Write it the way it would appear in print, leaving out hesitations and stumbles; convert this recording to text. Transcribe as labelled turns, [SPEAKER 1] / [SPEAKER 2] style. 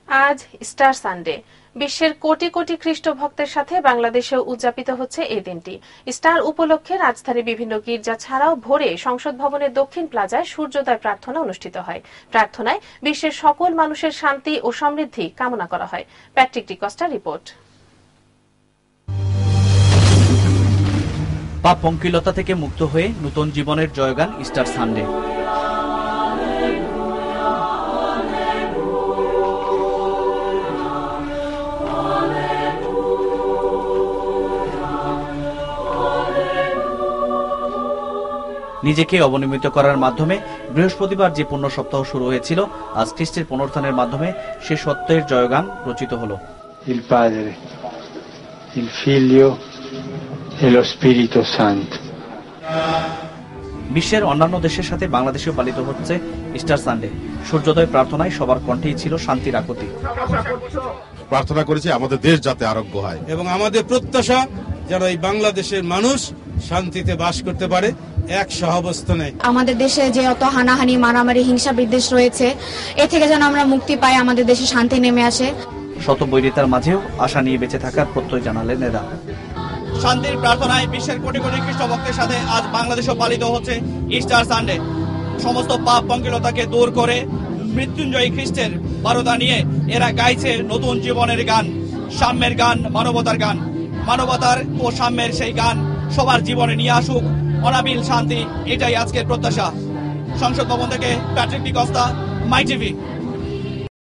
[SPEAKER 1] আজ star Sunday. বিশ্বের কোটি কোটি খ্রিস্ট ভক্তের সাথে বাংলাদেশেও উদযাপিত হচ্ছে এই দিনটি। স্টার উপলক্ষে রাজধানীর বিভিন্ন গির্জা ছাড়াও ভোরে সংসদ ভবনের দক্ষিণ প্লাজায় সূর্যোদয় প্রার্থনা অনুষ্ঠিত হয়। প্রার্থনায় বিশ্বের সকল মানুষের শান্তি ও সমৃদ্ধি কামনা করা হয়। Patrick Dickster report.
[SPEAKER 2] পাপ পঙ্কিলতা থেকে মুক্ত হয়ে নতুন জীবনের জয়গান স্টার সানডে। নিজেকে অবনমিত করার মাধ্যমে বৃহস্পতিবার যে পুণ্য সপ্তাহ শুরু হয়েছিল, আজ খ্রিস্টের পুনরুত্থানের মাধ্যমে সে সত্যের জয়গান রচিত হলো।
[SPEAKER 3] Il Padre, il Figlio e lo Spirito Santo।
[SPEAKER 2] বিশ্বের অন্যান্য দেশের সাথে বাংলাদেশেও পালিত হচ্ছে স্টার সানডে। সূর্যোদয় প্রার্থনায় সবার কণ্ঠেই ছিল শান্তির আকুতি।
[SPEAKER 4] প্রার্থনা করেছি আমাদের দেশ যাতে আরোগ্য হয়
[SPEAKER 5] এবং আমাদের প্রত্যাশা যেন এই বাংলাদেশের মানুষ শান্তিতে বাস করতে পারে, এক সহাবস্থানে।
[SPEAKER 6] আমাদের দেশে যে অত হানাহানি, মারামারি, হিংসা বিদ্বেষ রয়েছে, এ থেকে যেন আমরা মুক্তি পাই, আমাদের দেশে শান্তি নেমে আসে।
[SPEAKER 2] শত বৈরিতার মাঝেও আশা নিয়ে বেঁচে থাকার প্রত্যয় জানালেন এরা।
[SPEAKER 7] শান্তির প্রার্থনায় বিশ্বের কোটি কোটি খ্রিস্ট ভক্তের সাথে আজ বাংলাদেশেও পালিত হচ্ছে ইস্টার সানডে। সমস্ত পাপ পঙ্কিলতাকে দূর করে মৃত্যুঞ্জয়ী খ্রিস্টের বারতা নিয়ে এরা গাইছে নতুন জীবনের গান, সাম্যের গান, মানবতার গান। মানবতার ও সাম্যের সেই গান সবার জীবনে নিয়ে আসুক অনাবিল শান্তি, এটাই আজকের প্রত্যাশা। সংসদ ভবন থেকে প্যাট্রিক ডিকস্টা, মাই টিভি।